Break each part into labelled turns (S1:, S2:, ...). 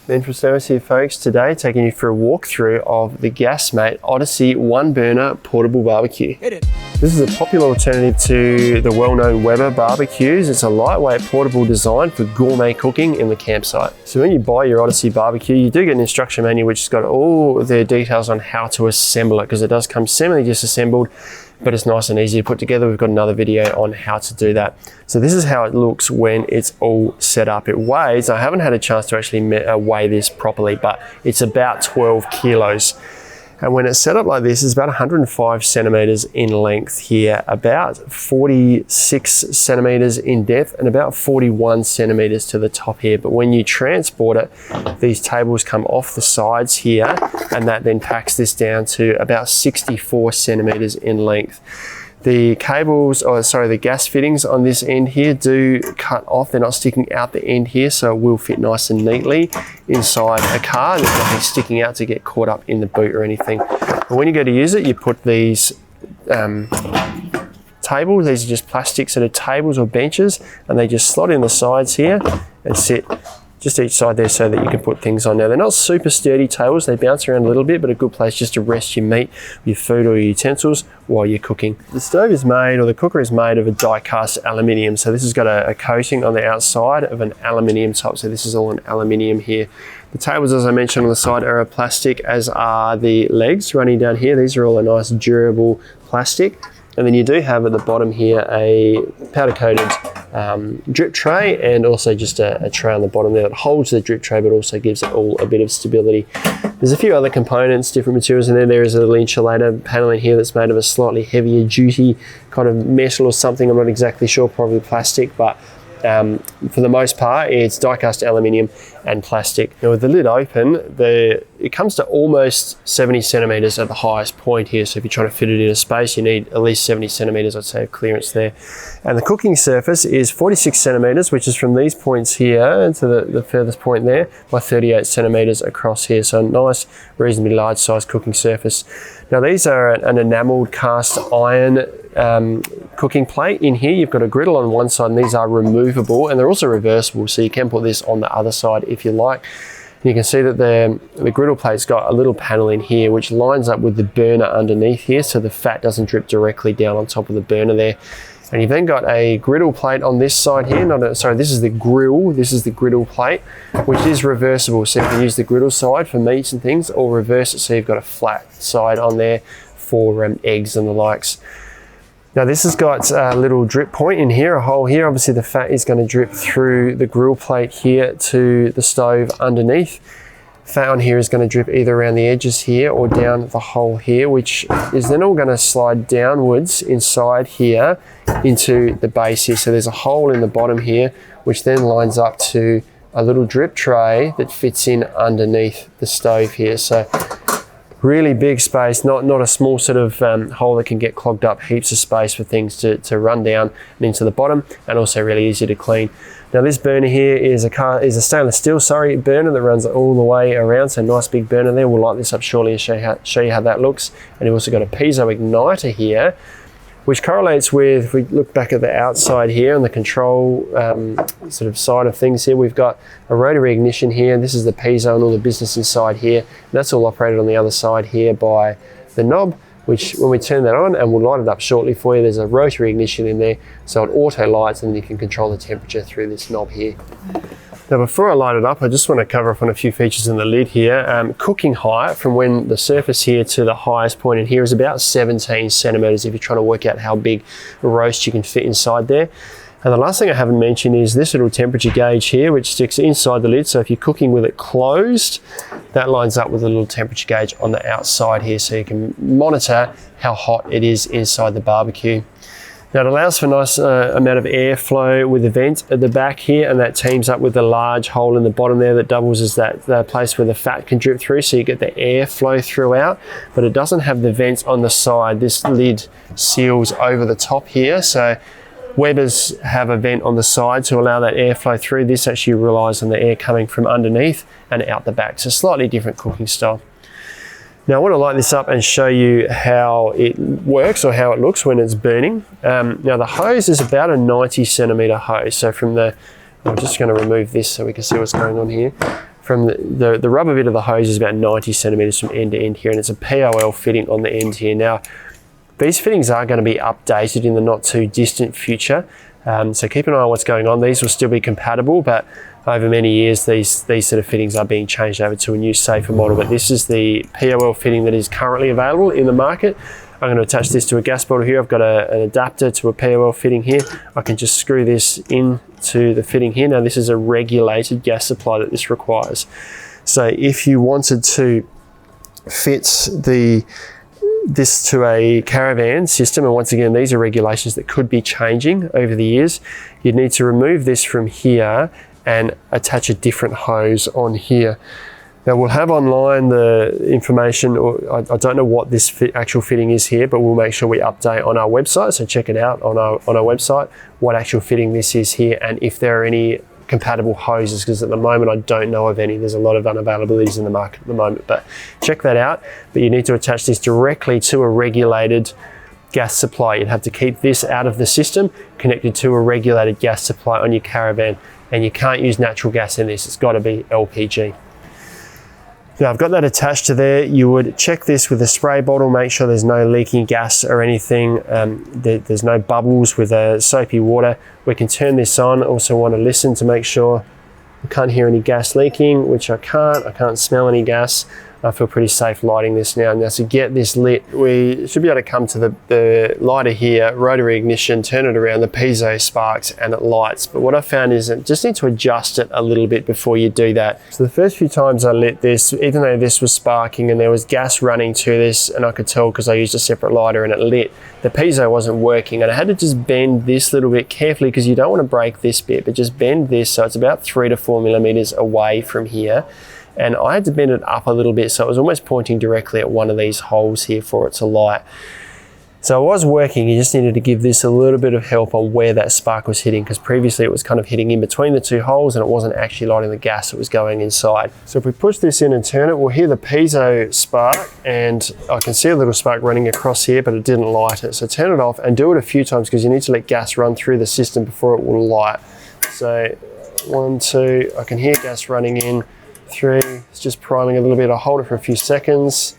S1: Ben from Snags here, folks. Today, taking you for a walkthrough of the Gasmate Odyssey 1-burner portable barbecue. This is a popular alternative to the well-known Weber barbecues. It's a lightweight portable design for gourmet cooking in the campsite. So when you buy your Odyssey barbecue, you do get an instruction manual which has got all the details on how to assemble it, because it does come semi-disassembled, but it's nice and easy to put together. We've got another video on how to do that. So this is how it looks when it's all set up. It weighs, I haven't had a chance to actually weigh this properly, but it's about 12 kilos. And when it's set up like this, it's about 105 centimeters in length here, about 46 centimeters in depth, and about 41 centimeters to the top here. But when you transport it, these tables come off the sides here, and that then packs this down to about 64 centimeters in length. The cables, the gas fittings on this end here do cut off. They're not sticking out the end here, so it will fit nice and neatly inside a car. There's nothing sticking out to get caught up in the boot or anything. But when you go to use it, you put these tables, these are just plastic sort of tables or benches, and they just slot in the sides here and sit just each side there so that you can put things on. Now, they're not super sturdy tables, they bounce around a little bit, but a good place just to rest your meat, your food or your utensils while you're cooking. The stove is made, or the cooker is made, of a die-cast aluminium. So this has got a coating on the outside of an aluminium top, so this is all an aluminium here. The tables, as I mentioned, on the side are a plastic, as are the legs running down here. These are all a nice durable plastic. And then you do have at the bottom here a powder-coated drip tray, and also just a tray on the bottom there that holds the drip tray but also gives it all a bit of stability. There's a few other components, different materials in there. There is a little insulator panel in here that's made of a slightly heavier duty kind of metal or something. I'm not exactly sure, probably plastic, but for the most part it's die-cast aluminium and plastic. Now with the lid open, it comes to almost 70 centimeters at the highest point here, so if you're trying to fit it in a space, you need at least 70 centimeters, I'd say, of clearance there. And the cooking surface is 46 centimeters, which is from these points here to the furthest point there, by 38 centimeters across here, so a nice, reasonably large size cooking surface. Now these are an enameled cast iron cooking plate. In here you've got a griddle on one side, and these are removable, and they're also reversible, so you can put this on the other side if you like. You can see that the griddle plate's got a little panel in here which lines up with the burner underneath here, so the fat doesn't drip directly down on top of the burner there. And you've then got a griddle plate on this side here. This is the grill. This is the griddle plate, which is reversible, so you can use the griddle side for meats and things, or reverse it so you've got a flat side on there for eggs and the likes. Now this has got a little drip point in here, a hole here. Obviously the fat is going to drip through the grill plate here to the stove underneath. Fat on here is going to drip either around the edges here or down the hole here, which is then all going to slide downwards inside here into the base here. So there's a hole in the bottom here, which then lines up to a little drip tray that fits in underneath the stove here. So really big space, not a small sort of hole that can get clogged up. Heaps of space for things to run down and into the bottom, and also really easy to clean. Now this burner here is a stainless steel burner that runs all the way around, so nice big burner there. We'll light this up shortly and show you how that looks. And you've also got a piezo igniter here, which correlates with, if we look back at the outside here on the control sort of side of things here, we've got a rotary ignition here. This is the piezo and all the business inside here. And that's all operated on the other side here by the knob, which when we turn that on, and we'll light it up shortly for you, there's a rotary ignition in there, so it auto lights, and you can control the temperature through this knob here. Now before I light it up, I just want to cover off on a few features in the lid here. Cooking height from when the surface here to the highest point in here is about 17 centimeters if you're trying to work out how big a roast you can fit inside there. And the last thing I haven't mentioned is this little temperature gauge here, which sticks inside the lid. So if you're cooking with it closed, that lines up with a little temperature gauge on the outside here, so you can monitor how hot it is inside the barbecue. Now it allows for a nice amount of airflow with the vent at the back here, and that teams up with the large hole in the bottom there that doubles as that place where the fat can drip through, so you get the airflow throughout, but it doesn't have the vents on the side. This lid seals over the top here, so Webers have a vent on the side to allow that airflow through. This actually relies on the air coming from underneath and out the back, so slightly different cooking style. Now I want to light this up and show you how it works, or how it looks when it's burning. Now the hose is about a 90 centimeter hose. So from I'm just going to remove this so we can see what's going on here. from the rubber bit of the hose is about 90 centimetres from end to end here, and it's a POL fitting on the end here. Now, these fittings are going to be updated in the not too distant future, so keep an eye on what's going on. These will still be compatible, but over many years these sort of fittings are being changed over to a new safer model. But this is the POL fitting that is currently available in the market. I'm going to attach this to a gas bottle here. I've got an adapter to a POL fitting here. I can just screw this into the fitting here. Now this is a regulated gas supply that this requires. So if you wanted to fit this to a caravan system, and once again these are regulations that could be changing over the years, you'd need to remove this from here and attach a different hose on here. Now we'll have online the information, or I don't know what this actual fitting is here, but we'll make sure we update on our website. So check it out on our website, what actual fitting this is here, and if there are any compatible hoses, because at the moment I don't know of any. There's a lot of unavailabilities in the market at the moment, but check that out. But you need to attach this directly to a regulated gas supply. You'd have to keep this out of the system, connected to a regulated gas supply on your caravan, and you can't use natural gas in this. It's got to be LPG. Now I've got that attached to there. You would check this with a spray bottle, make sure there's no leaking gas or anything. There's no bubbles with soapy water. We can turn this on. Also want to listen to make sure I can't hear any gas leaking, which I can't smell any gas. I feel pretty safe lighting this now. Now to get this lit, we should be able to come to the lighter here, rotary ignition, turn it around, the piezo sparks and it lights. But what I found is that just need to adjust it a little bit before you do that. So the first few times I lit this, even though this was sparking and there was gas running to this, and I could tell because I used a separate lighter and it lit, the piezo wasn't working, and I had to just bend this little bit carefully because you don't want to break this bit, but just bend this so it's about 3 to 4 millimeters away from here. And I had to bend it up a little bit so it was almost pointing directly at one of these holes here for it to light. So it was working. You just needed to give this a little bit of help on where that spark was hitting, because previously it was kind of hitting in between the two holes and it wasn't actually lighting the gas, it was going inside. So if we push this in and turn it, we'll hear the piezo spark, and I can see a little spark running across here, but it didn't light it. So turn it off and do it a few times, because you need to let gas run through the system before it will light. So 1, 2, I can hear gas running in. 3, it's just priming a little bit. I'll hold it for a few seconds,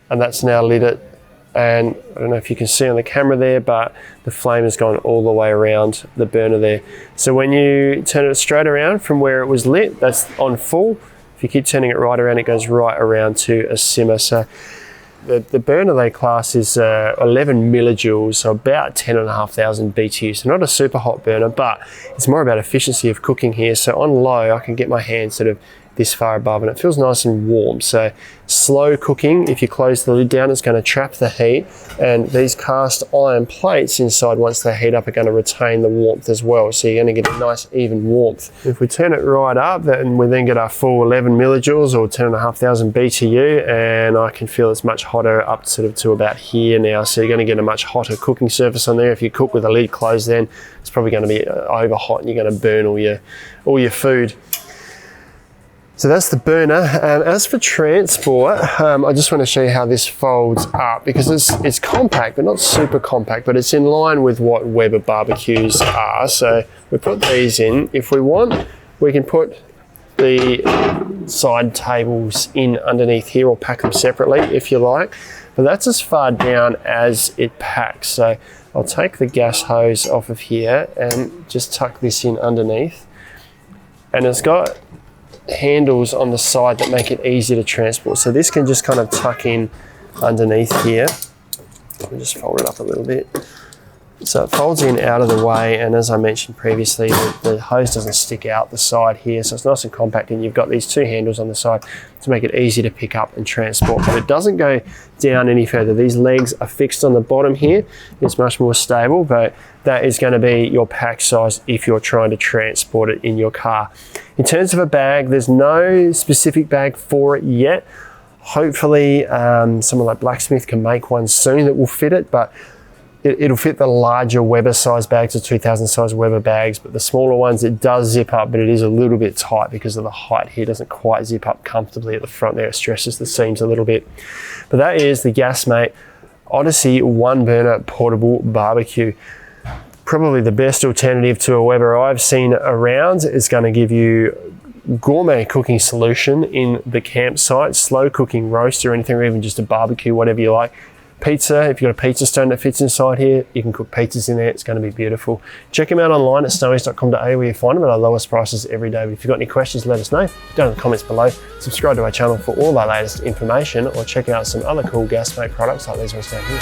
S1: and that's now lit it. And I don't know if you can see on the camera there, but the flame has gone all the way around the burner there. So when you turn it straight around from where it was lit, that's on full. If you keep turning it right around, it goes right around to a simmer. So the burner they class is 11 megajoules, so about 10,500 BTU. So not a super hot burner, but it's more about efficiency of cooking here. So on low, I can get my hand sort of this far above, and it feels nice and warm. So slow cooking, if you close the lid down, it's going to trap the heat, and these cast iron plates inside, once they heat up, are going to retain the warmth as well, so you're going to get a nice even warmth. If we turn it right up, then we then get our full 11 megajoules or 10,500 BTU, and I can feel it's much hotter up sort of to about here now, so you're going to get a much hotter cooking surface on there. If you cook with the lid closed, then it's probably going to be over hot and you're going to burn all your food. So that's the burner. As for transport, I just want to show you how this folds up, because it's compact, but not super compact, but it's in line with what Weber barbecues are. So we put these in. If we want, we can put the side tables in underneath here, or pack them separately if you like. But that's as far down as it packs. So I'll take the gas hose off of here and just tuck this in underneath. And it's got handles on the side that make it easy to transport. So this can just kind of tuck in underneath here. Let me just fold it up a little bit. So it folds in out of the way, and as I mentioned previously, the hose doesn't stick out the side here, so it's nice and compact, and you've got these two handles on the side to make it easy to pick up and transport. But it doesn't go down any further. These legs are fixed on the bottom here. It's much more stable, but that is going to be your pack size if you're trying to transport it in your car. In terms of a bag, there's no specific bag for it yet. Hopefully someone like Blacksmith can make one soon that will fit it, but it'll fit the larger Weber size bags, the 2000 size Weber bags, but the smaller ones, it does zip up, but it is a little bit tight because of the height here. It doesn't quite zip up comfortably at the front there. It stresses the seams a little bit. But that is the Gasmate Odyssey 1-burner portable barbecue. Probably the best alternative to a Weber I've seen around. It's going to give you gourmet cooking solution in the campsite, slow cooking roast or anything, or even just a barbecue, whatever you like. Pizza, if you've got a pizza stone that fits inside here, you can cook pizzas in there. It's going to be beautiful. Check them out online at snowies.com.au where you find them at our lowest prices every day. But if you've got any questions, let us know down in the comments below. Subscribe to our channel for all our latest information, or check out some other cool Gasmate products like these ones down here.